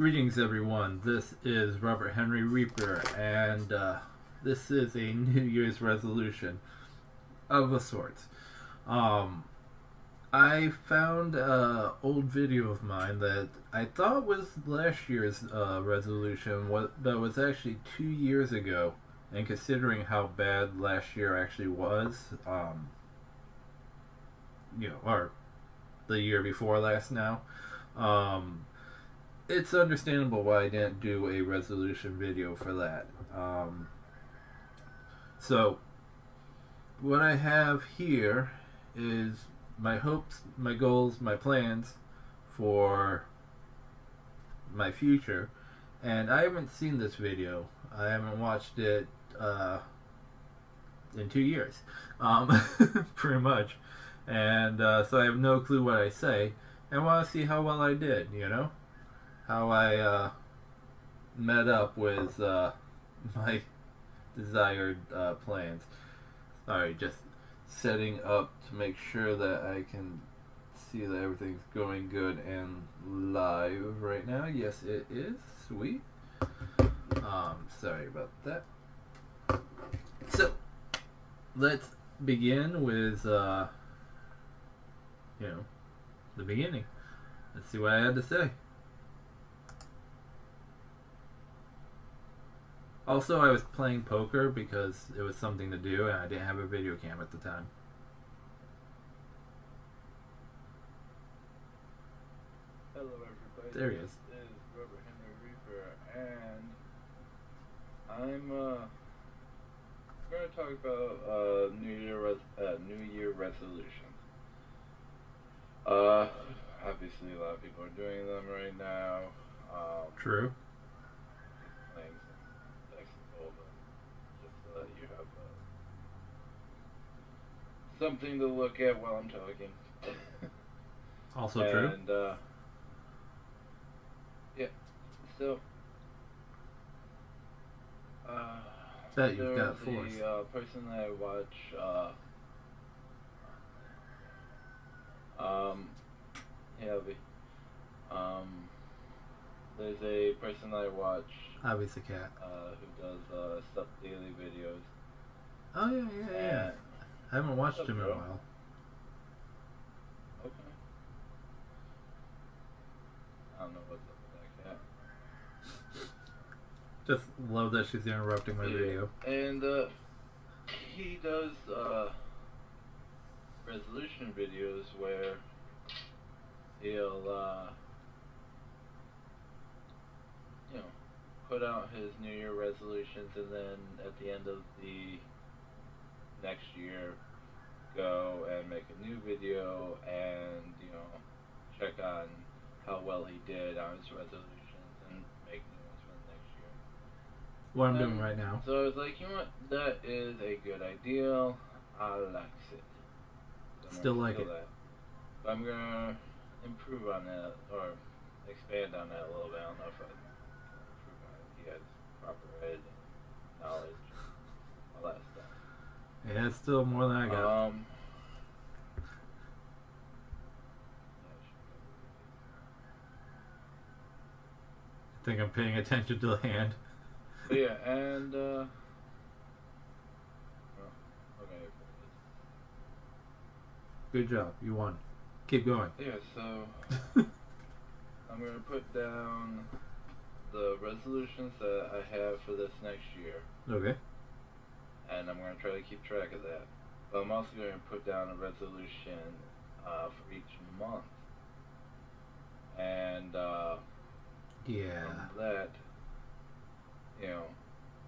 Greetings, everyone. This is Robert Henry Reaper, and this is a New Year's resolution of a sort. I found an old video of mine that I thought was last year's resolution, but was actually 2 years ago. And considering how bad last year actually was, or the year before last now, it's understandable why I didn't do a resolution video for that. So, what I have here is my hopes, my goals, my plans for my future. And I haven't seen this video. I haven't watched it in 2 years, pretty much. And so I have no clue what I say. I want to see how well I did, how I met up with my desired plans. Sorry, just setting up to make sure that I can see that everything's going good and live right now. Yes, it is. Sweet. Sorry about that. So, let's begin with, the beginning. Let's see what I had to say. Also, I was playing poker because it was something to do and I didn't have a video cam at the time. Hello everybody. There he is. This is Robert Henry Reaper, and I'm going to talk about New Year resolutions. Obviously, a lot of people are doing them right now. True. Playing some Texas Hold'em, just so that you have something to look at while I'm talking. Also true. And yeah, so Bet you've there got was force. a person that I watch. Heavy. There's a person that I watch. Obviously, cat. Who does stuff daily videos. Oh yeah. I haven't watched What's up, him in a bro? while. Okay. I don't know what's up with that cat. Just love that she's interrupting my video. And he does resolution videos where he'll put out his New Year resolutions, and then at the end of the next year go and make a new video and check on how well he did on his resolutions and make new ones for the next year. What I'm doing right now. So I was like, you know what, that is a good idea. I like it. So I'm Still gonna like steal it. that. But I'm gonna improve on that, or expand on that a little bit. I don't know if I can improve on it. He has proper ed and knowledge, all that stuff. Yeah, it's still more than I got. I think I'm paying attention to the hand. But yeah, and okay. Good job. You won. Keep going. Yeah, so I'm gonna put down the resolutions that I have for this next year, Okay. and I'm gonna try to keep track of that. But I'm also gonna put down a resolution for each month, and Yeah. from that,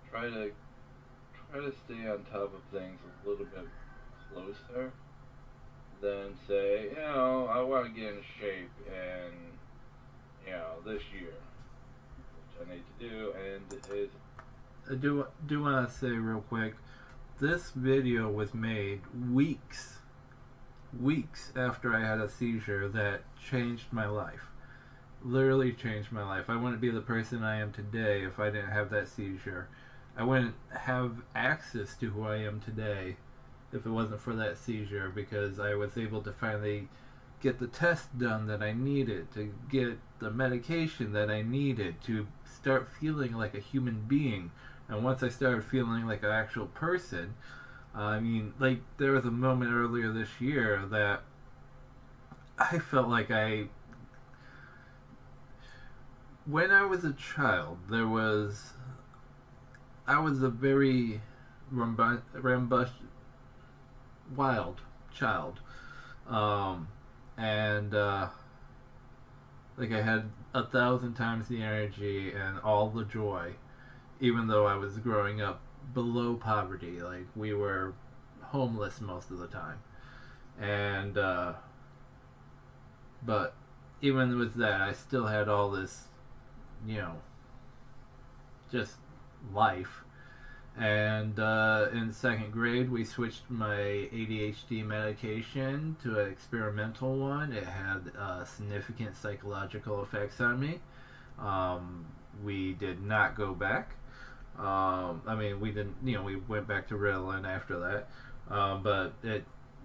try to stay on top of things a little bit closer than say, I want to get in shape and this year, which I need to do, and is I do want to say real quick, this video was made weeks after I had a seizure that changed my life. Literally changed my life. I wouldn't be the person I am today if I didn't have that seizure. I wouldn't have access to who I am today if it wasn't for that seizure, because I was able to finally get the test done that I needed, to get the medication that I needed, to start feeling like a human being. And once I started feeling like an actual person, I mean, like, there was a moment earlier this year that I felt like when I was a child, I was a very wild child. And like, I had 1,000 times the energy and all the joy, even though I was growing up below poverty. Like, we were homeless most of the time. And but even with that, I still had all this, just life. And in second grade, we switched my ADHD medication to an experimental one. It had significant psychological effects on me. We did not go back. I mean, we didn't, we went back to Ritalin after that. But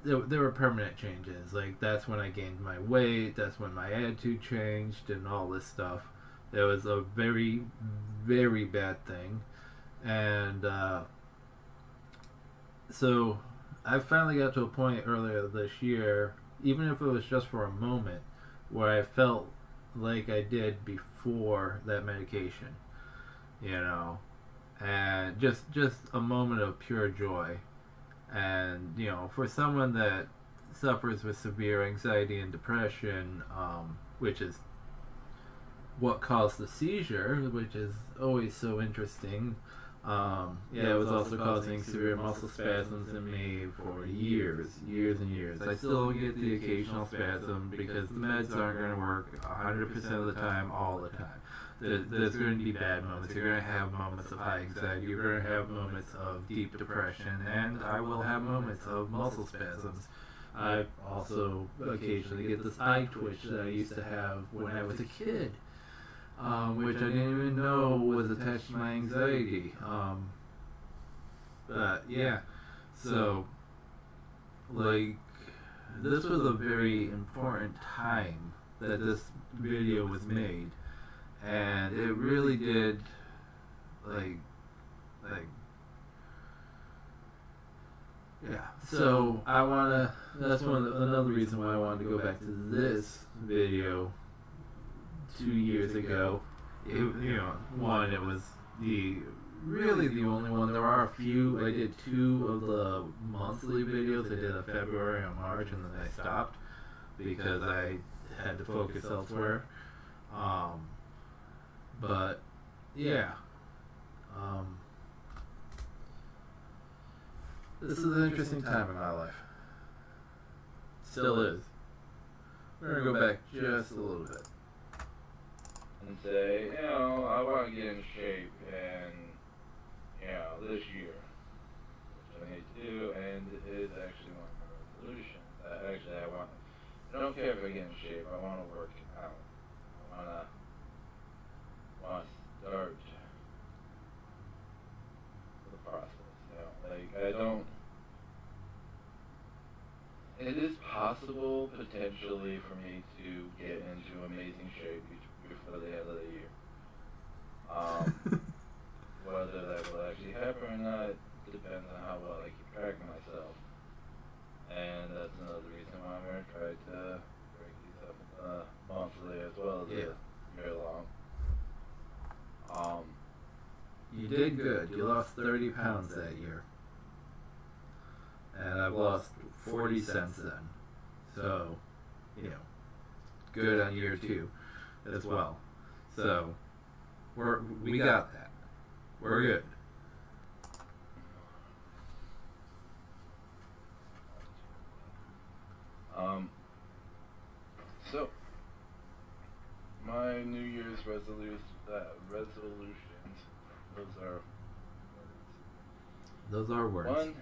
there were permanent changes. Like, that's when I gained my weight. That's when my attitude changed and all this stuff. It was a very, very bad thing. And so I finally got to a point earlier this year, even if it was just for a moment, where I felt like I did before that medication, and just a moment of pure joy. And for someone that suffers with severe anxiety and depression, which is what caused the seizure, which is always so interesting. It was also causing severe muscle spasms in me for years and years. I still get the occasional spasm because the meds aren't going to work 100% of the time, all the time. There's going to be bad moments. You're going to have moments of high anxiety. You're going to have moments of deep depression, and I will have moments of muscle spasms. I also occasionally get this eye twitch that I used to have when I was a kid. Which I didn't even know was attached to my anxiety. But yeah, so, like, this was a very important time that this video was made, and it really did, yeah. So that's another reason why I wanted to go back to this video 2 years ago. It was really the only one. There are a few. I did 2 of the monthly videos. I did a February and March, and then I stopped because I had to focus elsewhere. But yeah, this is an interesting time in my life. Still is. We're gonna go back just a little bit and say, I want to get in shape, and, this year, which I need to do, and it is actually one of my resolutions. I don't care if I get in shape, I want to work out. I want to start the process, it is possible, potentially, for me to get into amazing shape before the end of the year. Whether that will actually happen or not depends on how well I keep track of myself. And that's another reason why I'm going to try to break these up monthly as well as year long. You did good. You lost 30 pounds that year. And I've lost 40 since then. So, good on year 2 as well. So, we got that. We're good. So, my New Year's resolutions, those are words. 1,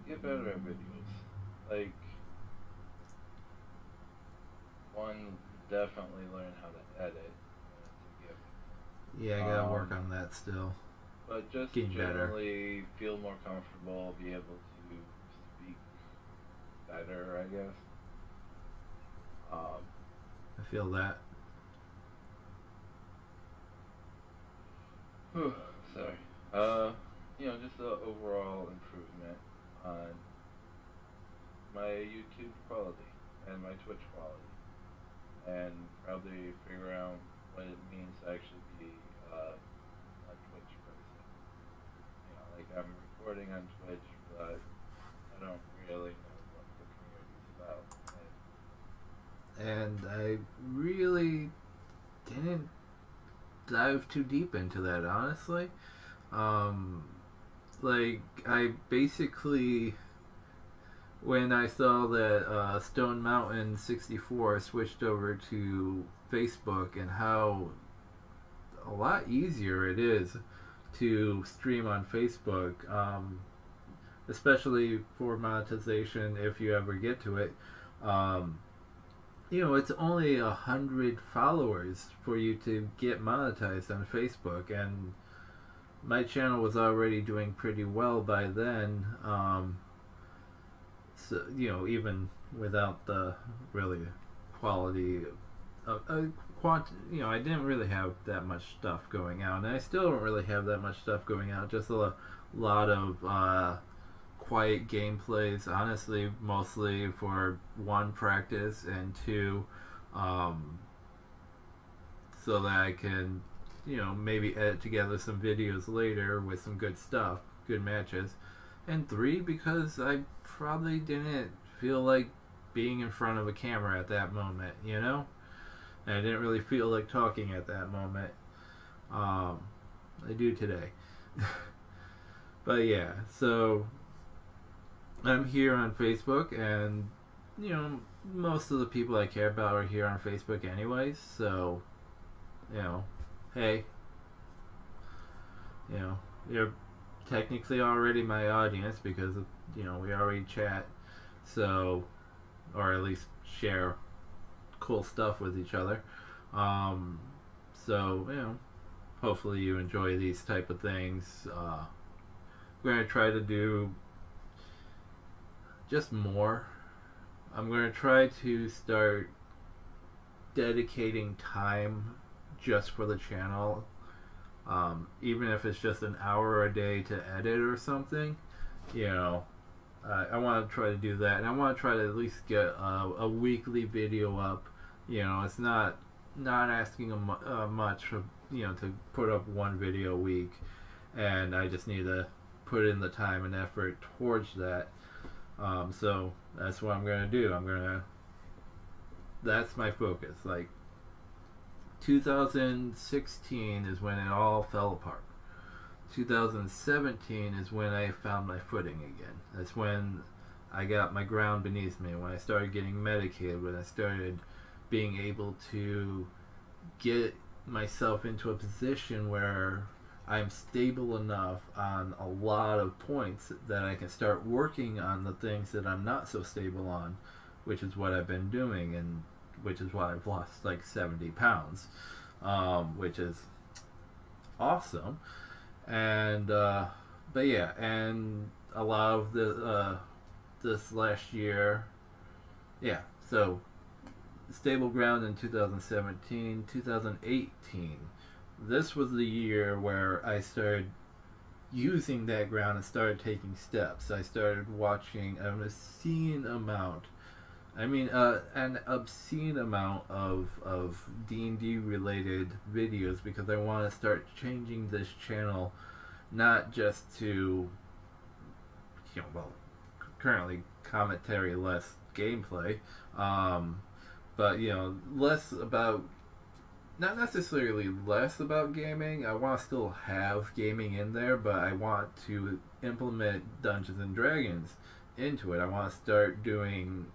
get better at videos. 1, definitely learn how to edit. Yeah, I gotta work on that still. But just getting generally feel more comfortable, be able to speak better, I guess. I feel that. Sorry. Just the overall improvement on my YouTube quality and my Twitch quality, and probably figure out what it means to actually be a Twitch person. Like I'm recording on Twitch, but I don't really know what the community's about. And I really didn't dive too deep into that, honestly. Like, I basically, when I saw that Stone Mountain 64 switched over to Facebook and how a lot easier it is to stream on Facebook, especially for monetization if you ever get to it. It's only 100 followers for you to get monetized on Facebook, and my channel was already doing pretty well by then. So even without the really quality, I didn't really have that much stuff going out, and I still don't really have that much stuff going out. Just a lot of quiet gameplays, honestly, mostly for one, practice, and two, so that I can maybe edit together some videos later with some good stuff, good matches, and three, because I probably didn't feel like being in front of a camera at that moment, and I didn't really feel like talking at that moment. I do today. But yeah, so I'm here on Facebook, and most of the people I care about are here on Facebook anyways, so hey, you're technically already my audience because we already chat, so, or at least share cool stuff with each other. So hopefully you enjoy these type of things. We're gonna try to do just more. I'm gonna try to start dedicating time just for the channel, even if it's just an hour a day to edit or something. I want to try to do that, and I want to try to at least get a weekly video up. It's not asking much for, to put up one video a week, and I just need to put in the time and effort towards that. So that's what I'm gonna do. That's my focus. Like, 2016 is when it all fell apart. 2017 is when I found my footing again. That's when I got my ground beneath me, when I started getting medicated, when I started being able to get myself into a position where I'm stable enough on a lot of points that I can start working on the things that I'm not so stable on, which is what I've been doing, and which is why I've lost like 70 pounds, which is awesome. And but yeah, and a lot of this last year, yeah, so stable ground in 2017. 2018, this was the year where I started using that ground and started taking steps. I started watching an obscene amount, an obscene amount of D&D related videos, because I want to start changing this channel, not just to, currently commentary, less gameplay, but less about, not necessarily less about gaming. I want to still have gaming in there, but I want to implement Dungeons and Dragons into it. I want to start doing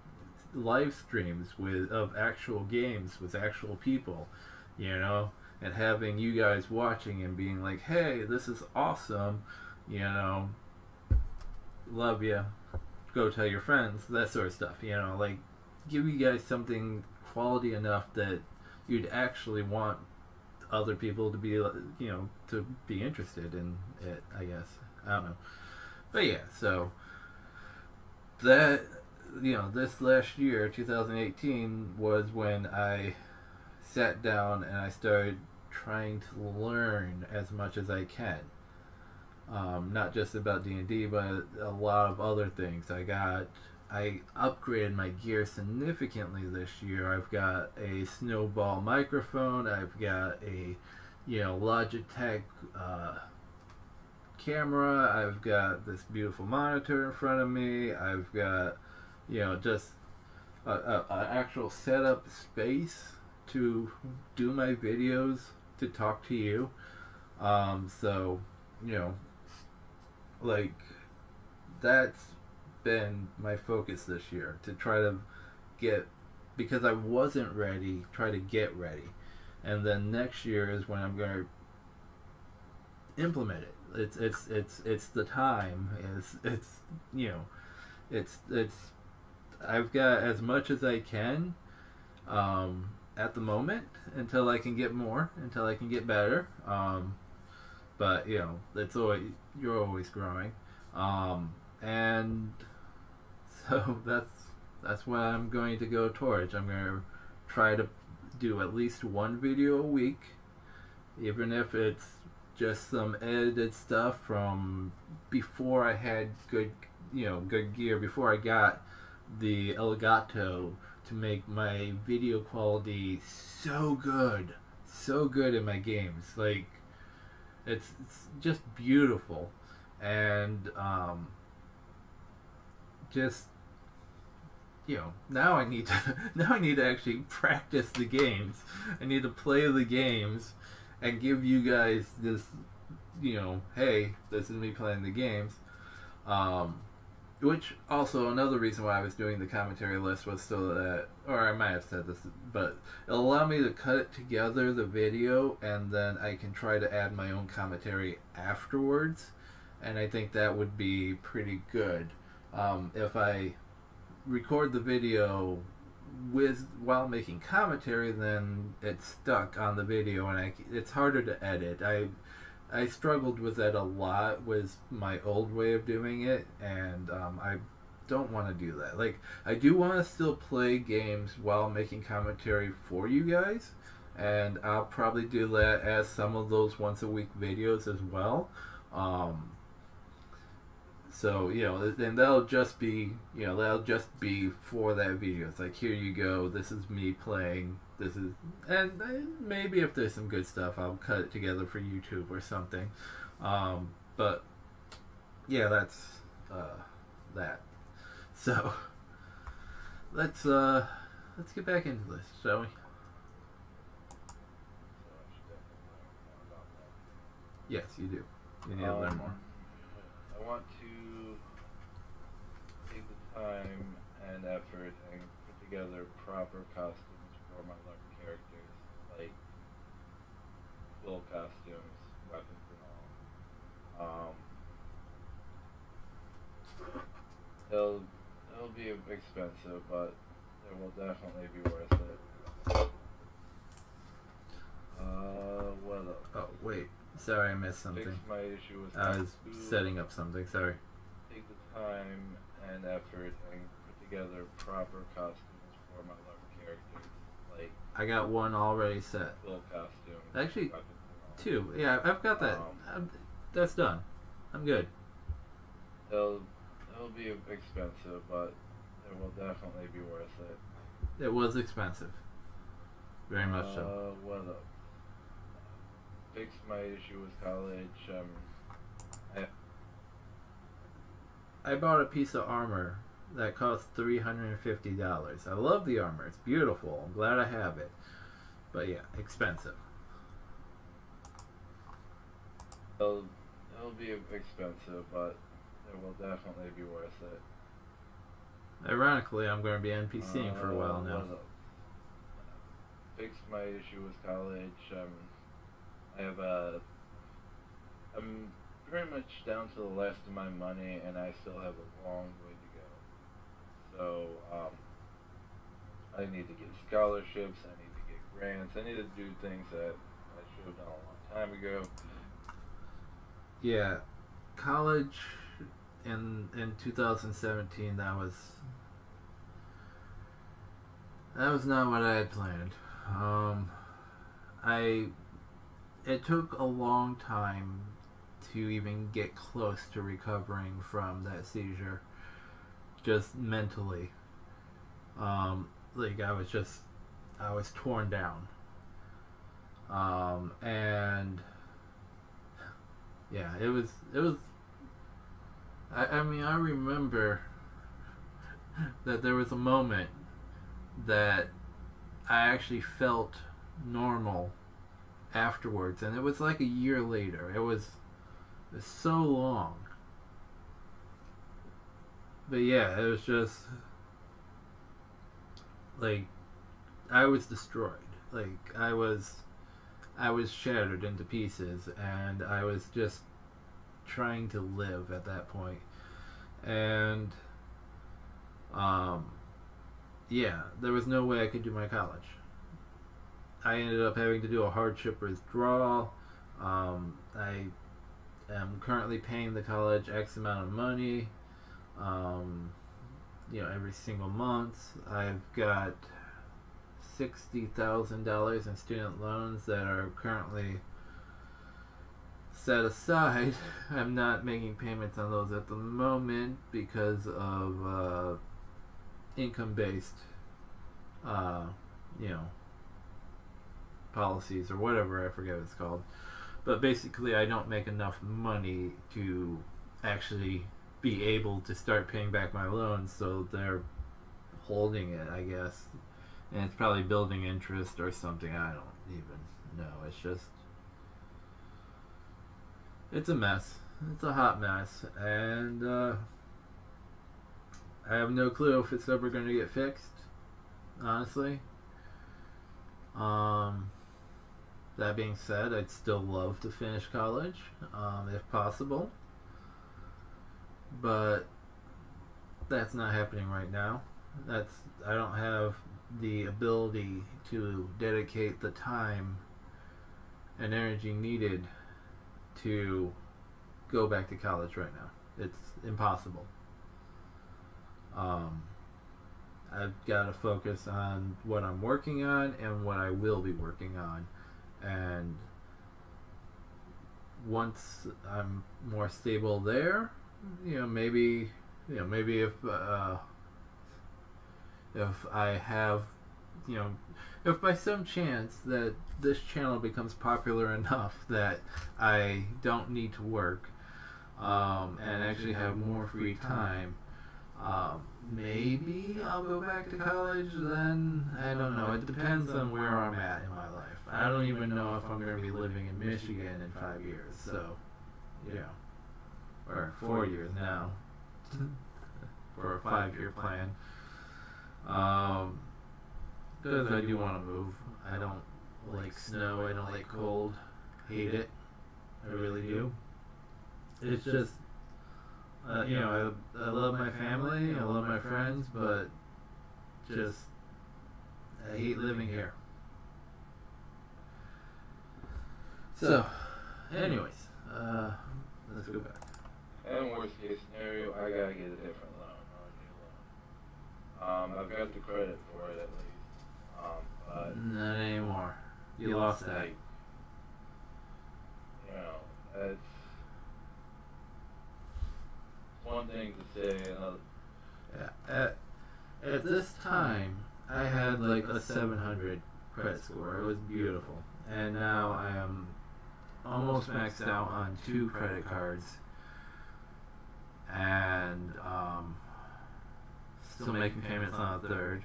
live streams of actual games with actual people, and having you guys watching and being like, hey, this is awesome, love you, go tell your friends, that sort of stuff, like, give you guys something quality enough that you'd actually want other people to be, to be interested in it, I guess. I don't know. But yeah, so this last year, 2018, was when I sat down and I started trying to learn as much as I can. Not just about D&D, but a lot of other things. I upgraded my gear significantly this year. I've got a Snowball microphone. I've got a, Logitech camera. I've got this beautiful monitor in front of me. I've got, just a actual setup space to do my videos, to talk to you. So, like, that's been my focus this year, to try to get, because I wasn't ready, try to get ready. And then next year is when I'm going to implement it. It's the time. It's I've got as much as I can at the moment, until I can get more, until I can get better. But it's always, you're always growing, and so that's what I'm going to go towards. I'm going to try to do at least one video a week, even if it's just some edited stuff from before I had good gear, before I got the Elgato to make my video quality so good in my games. Like, it's just beautiful. And just now I need to actually practice the games. I need to play the games and give you guys this, hey, this is me playing the games. Which also, another reason why I was doing the commentary list was so that, or I might have said this, but it'll allow me to cut it together, the video, and then I can try to add my own commentary afterwards. And I think that would be pretty good. If I record the video while making commentary, then it's stuck on the video, and it's harder to edit. I struggled with that a lot with my old way of doing it, and I don't want to do that. Like, I do want to still play games while making commentary for you guys, and I'll probably do that as some of those once a week videos as well. So, and that'll just be for that video. It's like, here you go, this is me playing, and maybe if there's some good stuff, I'll cut it together for YouTube or something. But, yeah, that's, that. So, let's get back into this, shall we? Yes, you do. You need to learn more. I want to take the time and effort and put together proper costumes for my large characters, like full costumes, weapons and all. It'll be expensive, but it will definitely be worth it. What else? Oh, wait. Sorry, I missed something. Fix my issue with I was setting up something, sorry. Take the time and effort and put together proper costumes for my large characters, like I got one already set. full costumes. Actually, weapons and all. two. Yeah, I've got that. That's done. I'm good. It'll be expensive, but it will definitely be worth it. It was expensive. Very much so. What else? Fix my issue with college. I bought a piece of armor that cost $350. I love the armor. It's beautiful. I'm glad I have it. But yeah, expensive. It'll be expensive, but it will definitely be worth it. Ironically, I'm going to be NPCing for a while now. What else? Fix my issue with college. I'm pretty much down to the last of my money, and I still have a long way to go. So, I need to get scholarships, I need to get grants, I need to do things that I should have done a long time ago. Yeah, college in 2017, that was that was not what I had planned. I it took a long time to even get close to recovering from that seizure, just mentally. Like I was torn down. And yeah, it was. I mean, I remember that there was a moment that I actually felt normal afterwards, and it was like a year later. It was so long. But yeah, it was just like I was destroyed. Like I was shattered into pieces, and I was just trying to live at that point. And yeah, there was no way I could do my college. I ended up having to do a hardship withdrawal. I am currently paying the college X amount of money, every single month. I've got $60,000 in student loans that are currently set aside. I'm not making payments on those at the moment because of income-based, policies or whatever. I forget what it's called. But basically, I don't make enough money to actually be able to start paying back my loans, so they're holding it, I guess. And it's probably building interest or something. I don't even know. It's a mess. It's a hot mess. And I have no clue if it's ever going to get fixed, honestly. That being said, I'd still love to finish college, if possible. But that's not happening right now. I don't have the ability to dedicate the time and energy needed to go back to college right now. It's impossible. I've got to focus on what I'm working on and what I will be working on. And once I'm more stable there, maybe if I have, if by some chance that this channel becomes popular enough that I don't need to work, and actually have more free time, maybe I'll go back to college then. I don't know. It depends on where I'm at in my life. I don't even know if I'm going to be living in Michigan in 5 years. So, or 4 years now for a 5-year plan. Because I do want to move. I don't like snow. I don't like cold. Hate it. I really do. It's just, I love my family. I love my friends, but just I hate living here. So, anyways, let's go back. And worst case scenario, I gotta get a different loan or a new loan. I've got the credit for it at least. But not anymore. You lost that. It's one thing to say, another. Yeah. At this time, I had like a 700 credit score. It was beautiful. And now I am almost maxed out on 2 credit cards. And still making payments on a 3rd.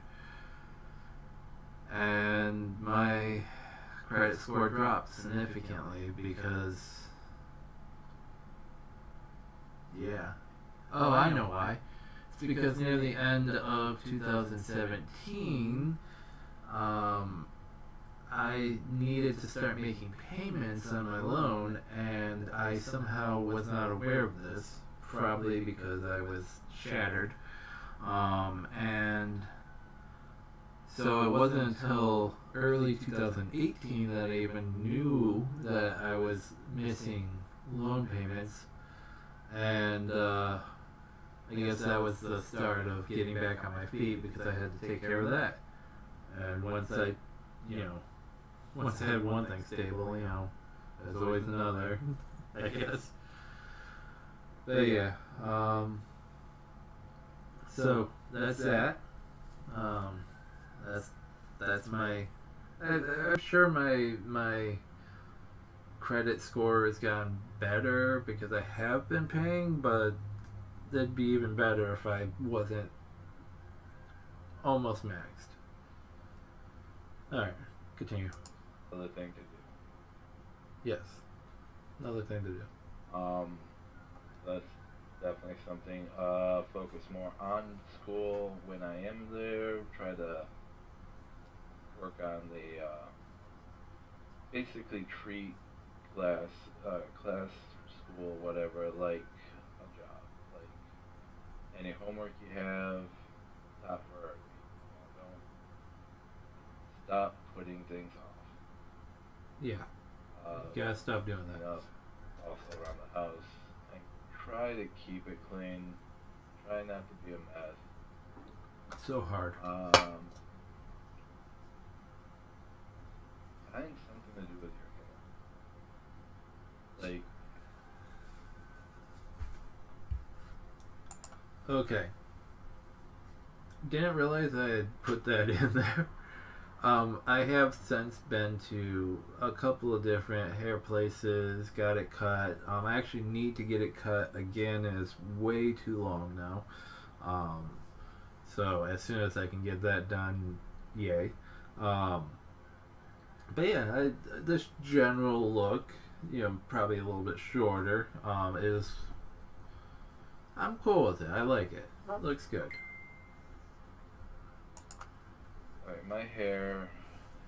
And my credit score dropped significantly because, oh, I know why. It's because near the end of 2017, I needed to start making payments on my loan, and I somehow was not aware of this, probably because I was shattered. And so it wasn't until early 2018 that I even knew that I was missing loan payments. And I guess that was the start of getting back on my feet, because I had to take care of that. And once I, you know, once I had one thing stable, you know, there's always another, I guess. But yeah, so that's that. Um, that's my. I'm sure my credit score has gotten better because I have been paying, but it'd be even better if I wasn't almost maxed. Alright, continue. Another thing to do. Yes. Another thing to do. That's definitely something. Focus more on school when I am there. Try to work on the basically treat class, school, whatever, like a job. Like any homework you have, stop for don't stop putting things off. Yeah. You gotta stop doing that. Also around the house, and try to keep it clean. Try not to be a mess. It's so hard. Find something to do with your hair. Like, Okay. Didn't realize I had put that in there. I have since been to a couple of different hair places, got it cut. I actually need to get it cut again, and it's way too long now. So as soon as I can get that done, yay. But yeah, this general look, you know, probably a little bit shorter, is, I'm cool with it. I like it. It looks good. alright, my hair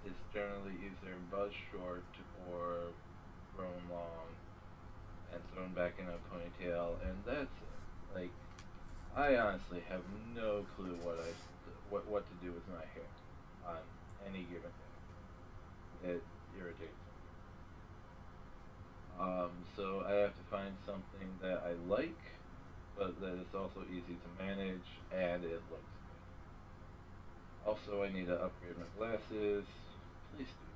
is generally either buzzed short or grown long and thrown back in a ponytail, and that's it. Like, I honestly have no clue what to do with my hair on any given day. It irritates me. So I have to find something that I like, but that is also easy to manage and it looks good. Also, I need to upgrade my glasses. Please do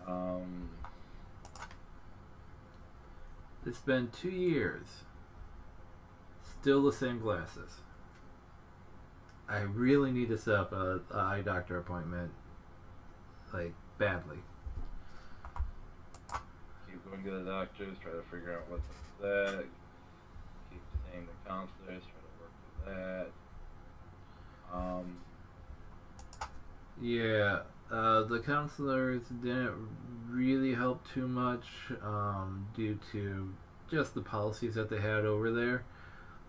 that. It's been 2 years. Still the same glasses. I really need to set up a eye doctor appointment, like, badly. Keep going to the doctors, try to figure out what's up with that. Keep seeing the counselors, try to work with that. Yeah, the counselors didn't really help too much due to just the policies that they had over there.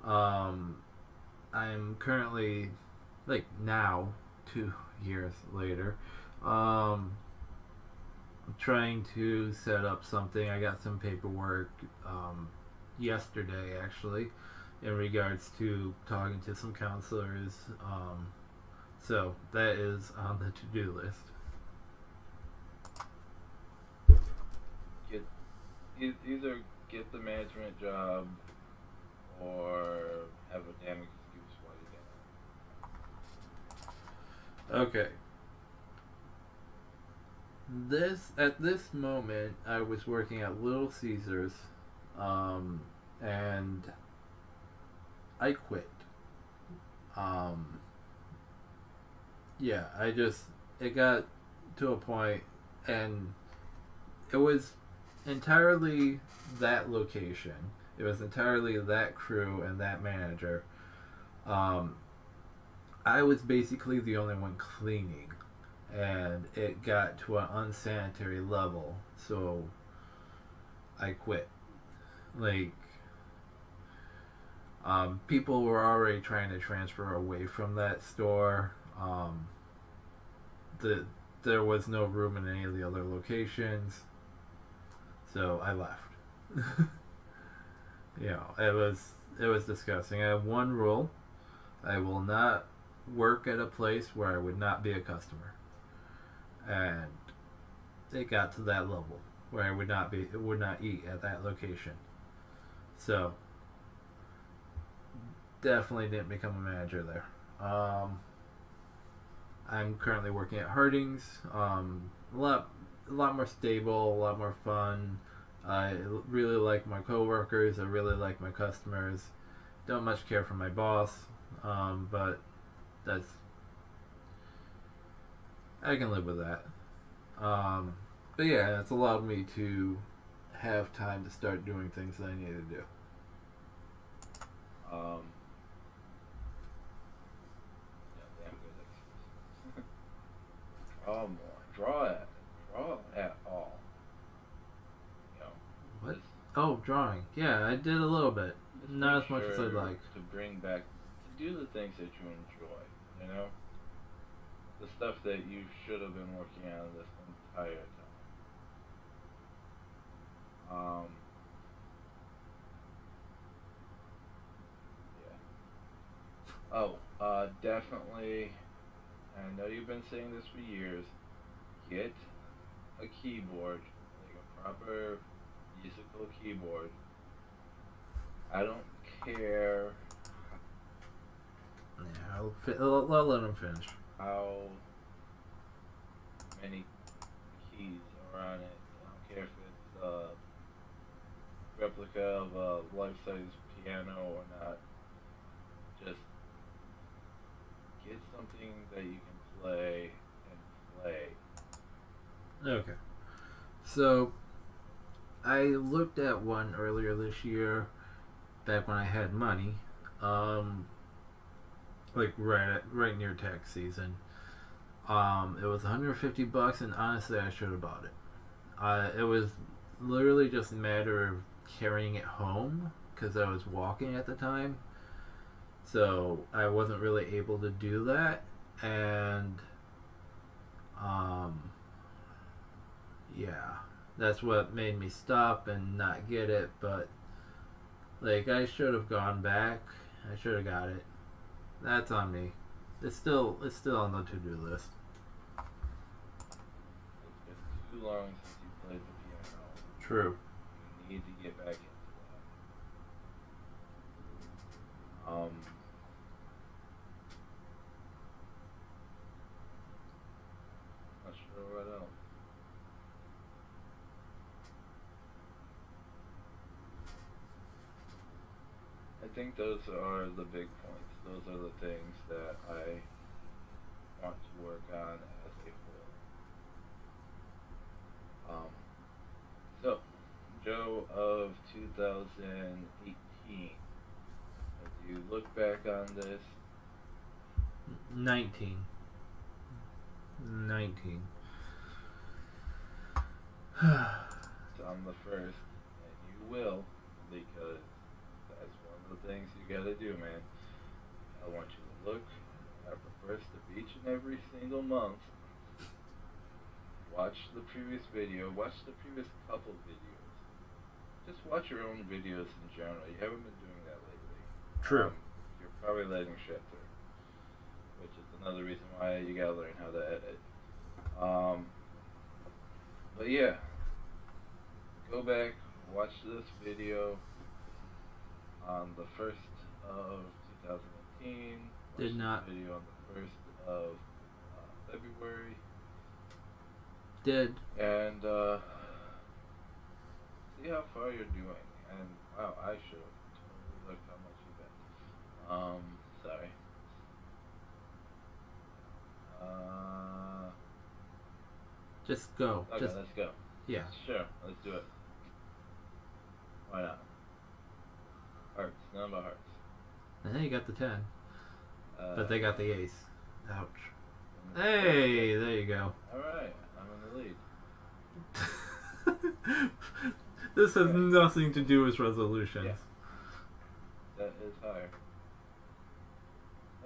I'm currently, like now, 2 years later, trying to set up something. I got some paperwork yesterday, actually, in regards to talking to some counselors. So that is on the to-do list. Either get the management job or have a damn excuse why you didn't. Okay. At this moment, I was working at Little Caesars, and I quit. Yeah, it got to a point, and it was entirely that location. It was entirely that crew and that manager. I was basically the only one cleaning, and it got to an unsanitary level, so I quit. Like, people were already trying to transfer away from that store. There was no room in any of the other locations, so I left. You know, it was disgusting. I have one rule: I will not work at a place where I would not be a customer, and it got to that level where I would not eat at that location. So definitely didn't become a manager there. I'm currently working at Harding's. A lot more stable, a lot more fun. I really like my coworkers. I really like my customers. Don't much care for my boss, but that's I can live with that. But yeah, it's allowed me to have time to start doing things that I need to do. Yeah, damn good excuse. Draw more. Draw at all. You know, What? just, Oh, drawing. Yeah, I did a little bit. just Not make as much as I'd sure like. to bring back, to do the things that you enjoy. You know, the stuff that you should have been working on this entire time. Yeah. Oh, definitely. I know you've been saying this for years. Get a keyboard, like a proper musical keyboard. I don't care Yeah, I'll let him finish. how many keys are on it. I don't care if it's a replica of a life-size piano or not. Just get something that you can play and play. Okay. So, I looked at one earlier this year, back when I had money, like right near tax season. It was $150, and honestly, I should have bought it. It was literally just a matter of carrying it home because I was walking at the time, so I wasn't really able to do that, and yeah, that's what made me stop and not get it. But like, I should have gone back. I should have got it. That's on me. It's still on the to-do list. It's been too long since you played the piano. True. You need to get back into that. Not sure what else. I think those are the big points. Those are the things that I want to work on as a whole. So, Joe of 2018, as you look back on this, 19. it's on the first, and you will, because that's one of the things you gotta do, man. I want you to look at the first of each and every single month. Watch the previous video. Watch the previous couple videos. Just watch your own videos in general. You haven't been doing that lately. True. You're probably letting shit through, which is another reason why you gotta learn how to edit. But yeah, go back, watch this video on the 1st of 2018. Watch Did not. this video on the 1st of February. Did. And see how far you're doing. And wow, I should have totally looked how much you bet. Sorry. Just go. Okay, Just let's go. yeah. Sure, let's do it. Why not? Hearts, none but hearts. And then you got the 10, but they got the ace. Ouch. Mm. Hey, there you go. Alright, I'm in the lead. This has Okay. nothing to do with resolutions. Yeah. That is higher.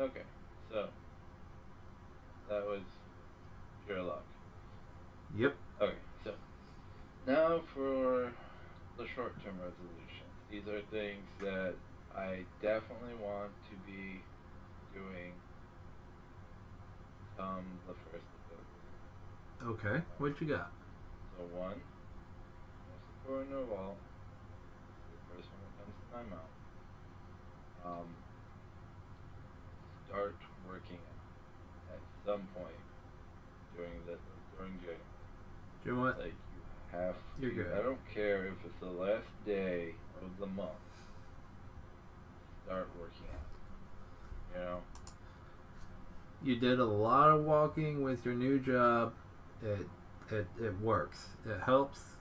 Okay, so that was pure luck. Yep. Okay, so now for the short-term resolutions. These are things that I definitely want to be doing come the 1st of February. Okay. What you got? So one, most important of all, the first one that comes to my mouth. Start working at some point. during January. You know what? Like you have You're to. good. I don't care if it's the last day of the month. Start working out. You know. You did a lot of walking with your new job. It works. It helps.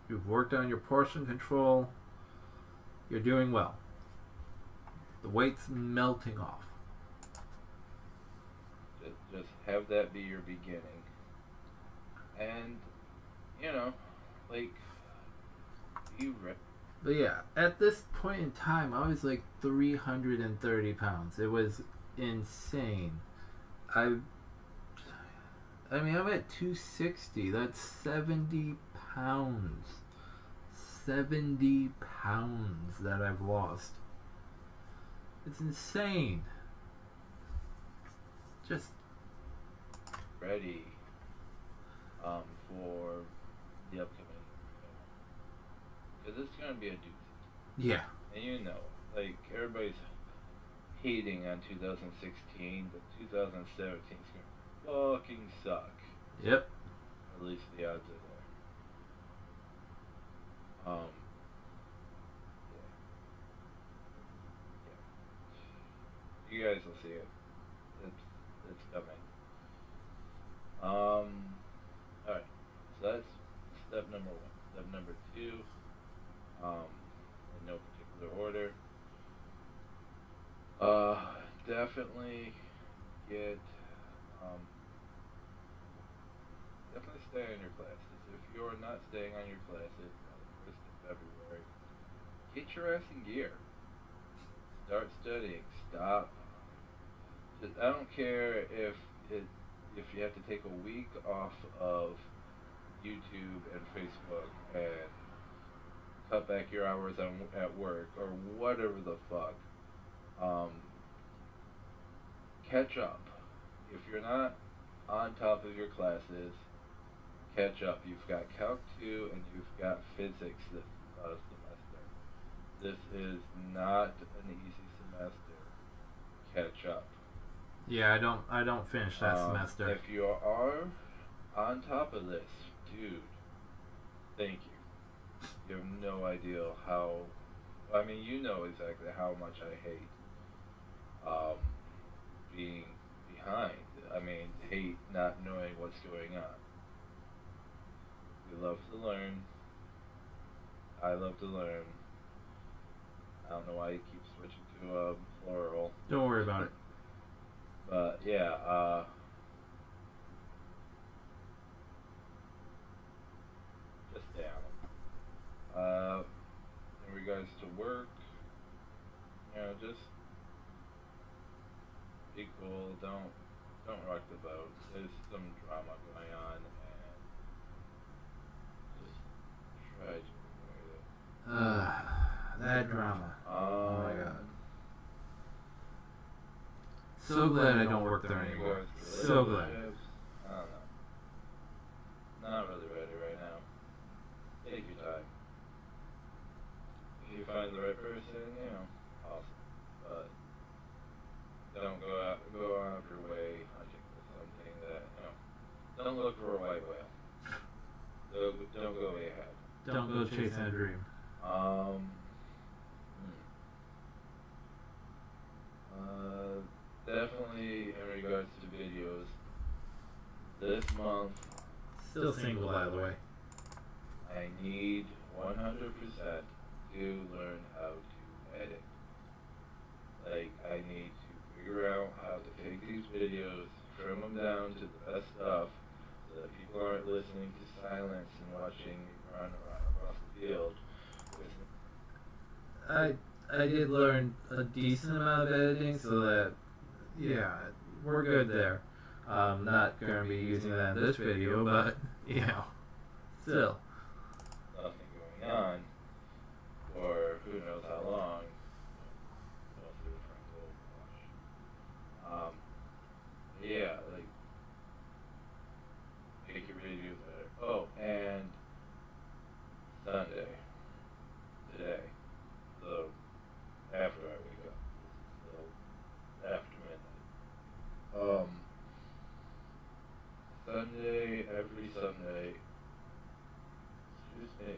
You've worked on your portion control. You're doing well. The weight's melting off. Just have that be your beginning. And, you know, like, But yeah, at this point in time, I was like 330 pounds. It was insane. I mean, I'm at 260. That's 70 pounds. 70 pounds that I've lost. It's insane. Just ready for the upcoming, because it's gonna be a doozy. yeah. And you know, like everybody's hating on 2016, but 2017 is gonna fucking suck. Yep. At least the odds are there. Yeah. You guys will see it. It's coming. Alright. So that's step number 1. Step number 2, in no particular order. Definitely get, definitely stay on your classes. If you're not staying on your classes by the 1st of February, get your ass in gear. Start studying. Stop. I don't care if you have to take a week off of YouTube and Facebook and cut back your hours at work or whatever the fuck. Catch up. If you're not on top of your classes, catch up. You've got Calc 2 and you've got Physics this semester. This is not an easy semester. Catch up. Yeah, I don't finish that semester. If you are on top of this, dude, thank you. You have no idea how. I mean, you know exactly how much I hate being behind. I mean, hate not knowing what's going on. We love to learn. I love to learn. I don't know why you keep switching to plural. Don't worry about it. But yeah, just down. In regards to work, you know, just be cool. Don't rock the boat. There's some drama going on, and just try to avoid it. That drama. Oh my god. So So glad I don't work there anymore. So glad. I don't know. Not really ready right now. Take your time. If you find the right person, you know, awesome. But don't go out of your way hunting for something that, you know, don't look for a white whale. Don't go way ahead. Don't go chasing a dream. Definitely in regards to videos, this month, Still single, by the way. I need 100% to learn how to edit. Like, I need to figure out how to take these videos, trim them down to the best stuff, so that people aren't listening to silence and watching me run around across the field. I did learn a decent amount of editing, so that, yeah, we're good there. Not going to be using that in this video, but, you know, still. Nothing going on, or who knows how long. Mostly with Frank Gold. Yeah, like, make your videos better. Oh, and Sunday, today, so after I wake up, so after midnight. Sunday, every Sunday. Excuse me.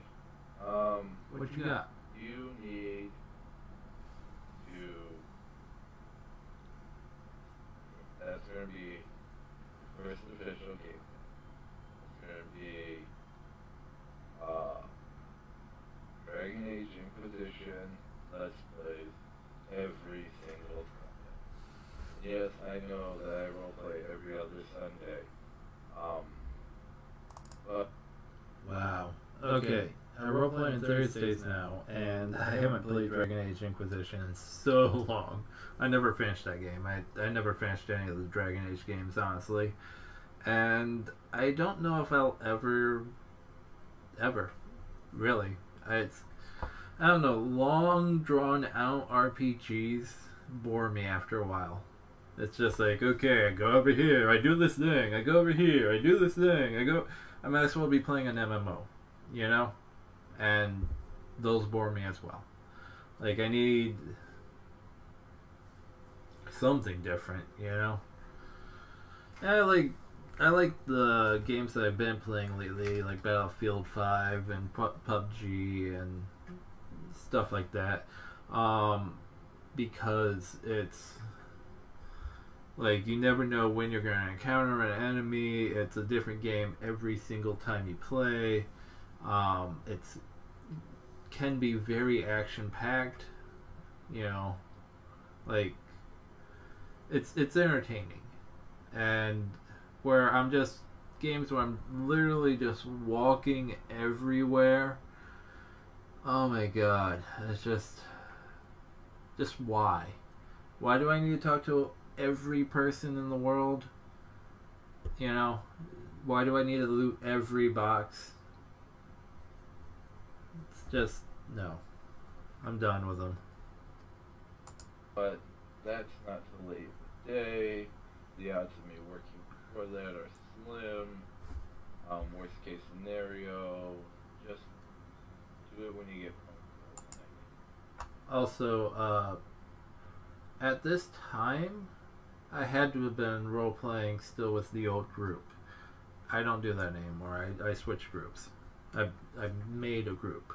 What you got? You need to. That's gonna be first official game. It's gonna be uh, Dragon Age Inquisition Let's Plays every single Sunday. Yes, I know that I roleplay every other Sunday. But Wow. Okay. I roleplay on Thursdays now, and I haven't played Dragon Age Inquisition in so long. I never finished that game. I never finished any of the Dragon Age games, honestly. And I don't know if I'll ever, really. I don't know, long drawn out RPGs bore me after a while. It's just like, okay, I go over here, I do this thing, I go over here, I do this thing, I might as well be playing an MMO, you know? And those bore me as well. Like, I need something different, you know? And I like the games that I've been playing lately, like Battlefield 5 and PUBG and stuff like that. Because it's like you never know when you're going to encounter an enemy. It's a different game every single time you play. It's can be very action packed, you know, like it's entertaining, and where I'm just games where I'm literally just walking everywhere. Oh my god, it's just why? Why do I need to talk to every person in the world? You know, why do I need to loot every box? It's just no. I'm done with them. But that's not till late in the day. The odds of me working before that are slim. Worst case scenario, just do it when you get home. Also, at this time, I had to have been role playing still with the old group. I don't do that anymore. I switched groups. I made a group.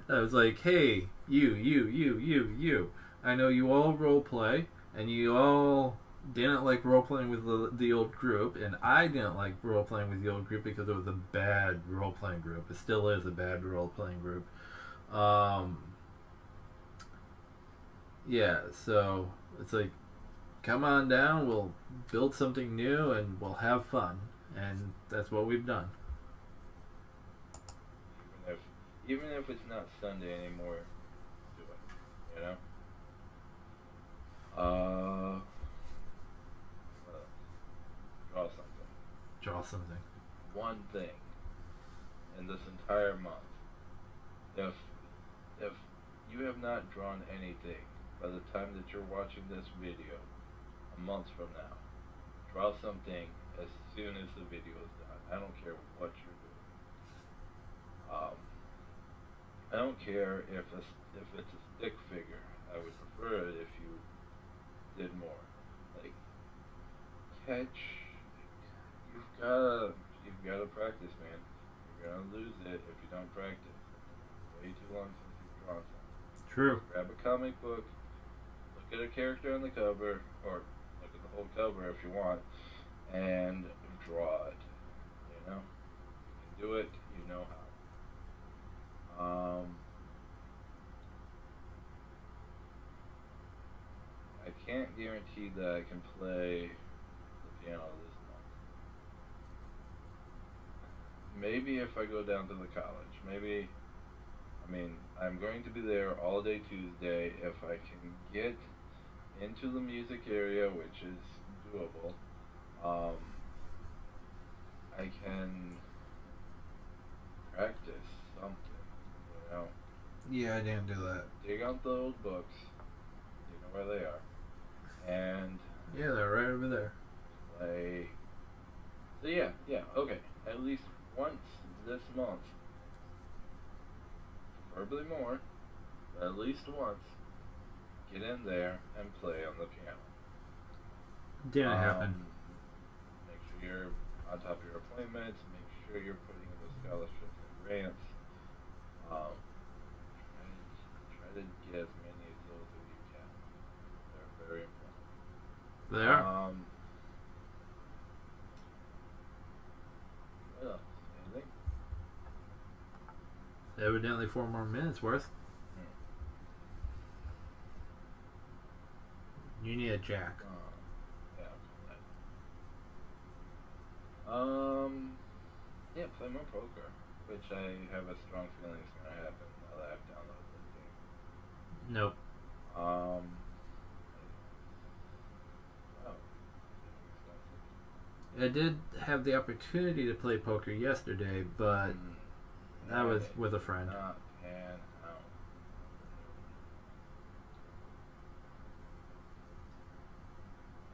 I was like, hey, you. I know you all role play, and you all didn't like role playing with the old group, and I didn't like role playing with the old group because it was a bad role playing group. It still is a bad role playing group. Yeah, so it's like, come on down, we'll build something new, and we'll have fun, and that's what we've done. Even if it's not Sunday anymore, do it. You know. Draw something. Draw something. One thing in this entire month. If you have not drawn anything by the time that you're watching this video, a month from now, draw something as soon as the video is done. I don't care what you're doing. I don't care if it's a stick figure. I would prefer it if you did more. Like catch. You've gotta practice, man. You're gonna lose it if you don't practice. It's way too long since you've drawn something. True. Grab a comic book, look at a character on the cover, or look at the whole cover if you want, and draw it. You know, you can do it. You know how. I can't guarantee that I can play the piano this month. Maybe if I go down to the college. Maybe, I mean, I'm going to be there all day Tuesday. If I can get into the music area, which is doable, I can practice something, you know. Yeah, I didn't do that. Dig out the old books, you know where they are, and Yeah, they're right over there. play. So yeah, okay. At least once this month, preferably more, but at least once, get in there and play on the piano. Didn't happen. you're on top of your appointments. Make sure you're putting in the scholarships and grants. Try to get as many of those as you can. They're very important. There. What else? Anything? Evidently 4 more minutes worth. You need a jack. Yeah. Yeah, play more poker, which I have a strong feeling is going to happen now that I've downloaded the game. Nope. Wow. I did have the opportunity to play poker yesterday, but that was with a friend. Not pan out.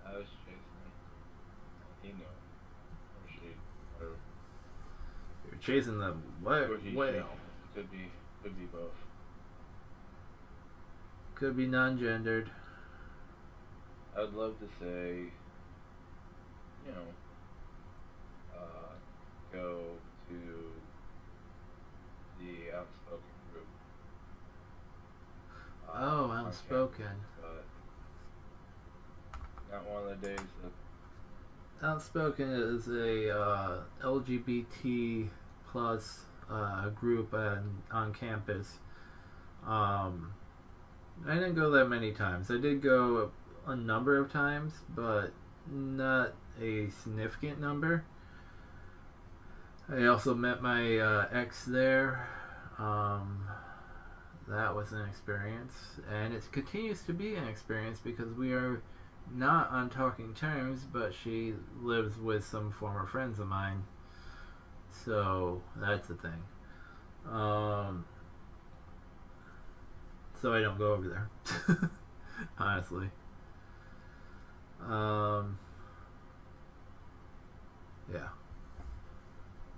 I was chasing. He knew. Or she. Or You're chasing the whale. Could be both. Could be non-gendered. I would love to say, go to the Outspoken group. Oh, Outspoken. But not one of the days that. Outspoken is a LGBT plus group on campus. I didn't go that many times. I did go a number of times, but not a significant number. I also met my ex there. That was an experience, and it continues to be an experience because we are not on talking terms, but she lives with some former friends of mine, so that's the thing. So I don't go over there, honestly. Yeah,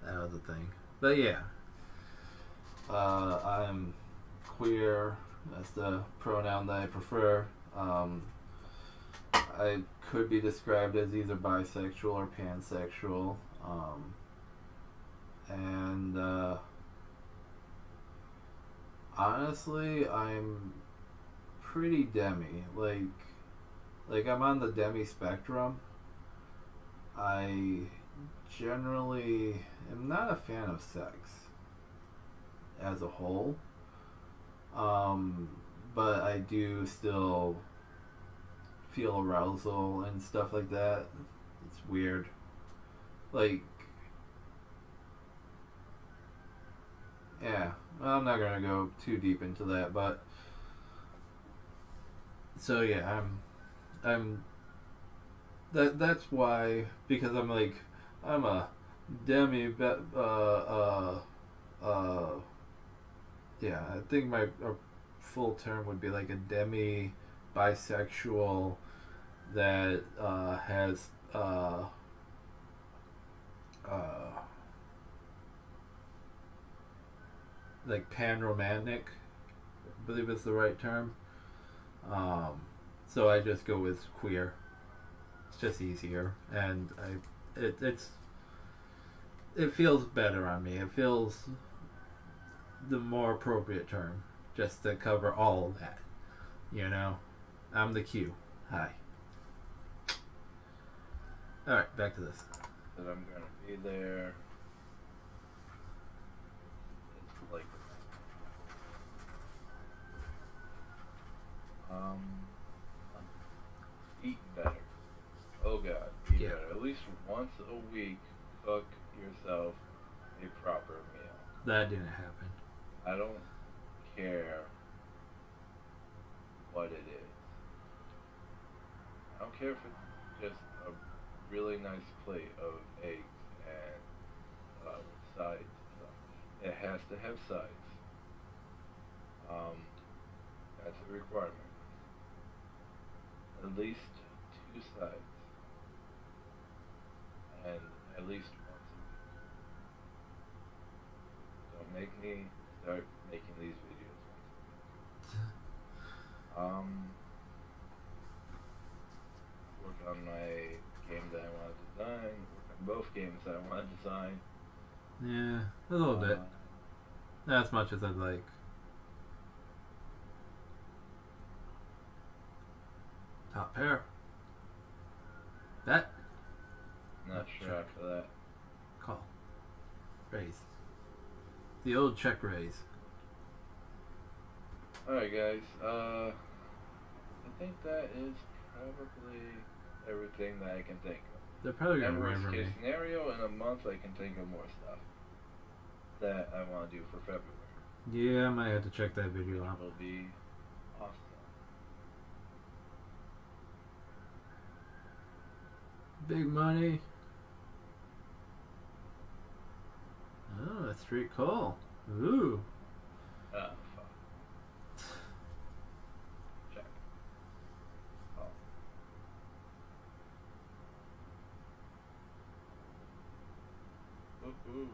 that was the thing. But yeah, I'm queer. That's the pronoun that I prefer. I could be described as either bisexual or pansexual. And honestly, I'm pretty demi. Like I'm on the demi spectrum. I generally am not a fan of sex as a whole. But I do still feel arousal and stuff like that. It's weird. Yeah, I'm not gonna go too deep into that, but so yeah, that's why, because I'm a demi, yeah, I think my full term would be like a demi bisexual that has like pan-romantic, I believe is the right term. So I just go with queer. It's just easier, and it feels better on me. It feels the more appropriate term, just to cover all of that. I'm the Q. Hi. All right, back to this. That I'm gonna be there. It's like eat better. Oh God, eat better. At least once a week, cook yourself a proper meal. That didn't happen. I don't care what it is. I don't care if it's just a really nice plate of eggs and sides and stuff. It has to have sides. That's a requirement. At least 2 sides. And at least once a week. Don't make me start making these videos once a week. Work on my game that I want to design, work on both games that I wanted to sign. Yeah, a little bit. Not as much as I'd like. Top pair. Bet. Not sure Check. after that. Call. Raise. The old check raise. Alright guys, I think that is probably everything that I can think of. They're probably gonna And worst remember case me. scenario, in a month I can think of more stuff that I want to do for February. Yeah, I might have to check that video out. Which will be awesome. Big money. Oh, a straight call. Ooh. Ah, fuck. Check. Oh. Ooh.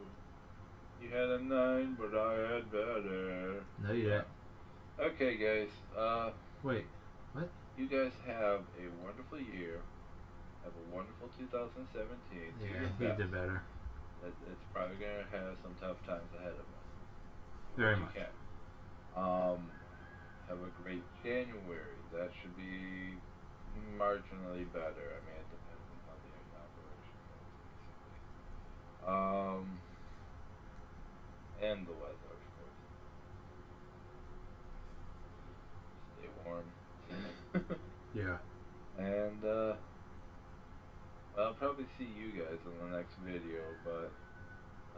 You had a 9, but I had better. No, you didn't. Okay, guys. Wait. You guys have a wonderful year. Have a wonderful 2017. Do Yeah, your he best. did better. It's probably gonna have some tough times ahead of us. Do Very what you much. can. Have a great January. That should be marginally better. I mean, it depends on how the operation goes, basically. And the weather, of course. Stay warm. Yeah. And, I'll probably see you guys in the next video, but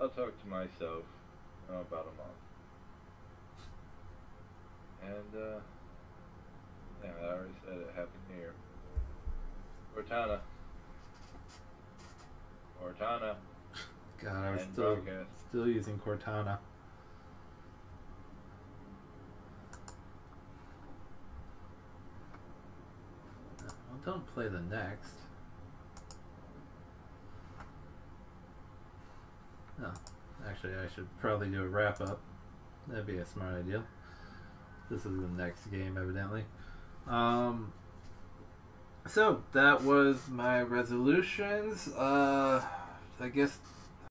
I'll talk to myself in about a month. And, yeah, I already said it. Happy New Year. Cortana. Cortana. God, I was And still broadcast. still using Cortana. Well, don't play the next. No, actually, I should probably do a wrap up. That'd be a smart idea. This is the next game, evidently. So that was my resolutions. I guess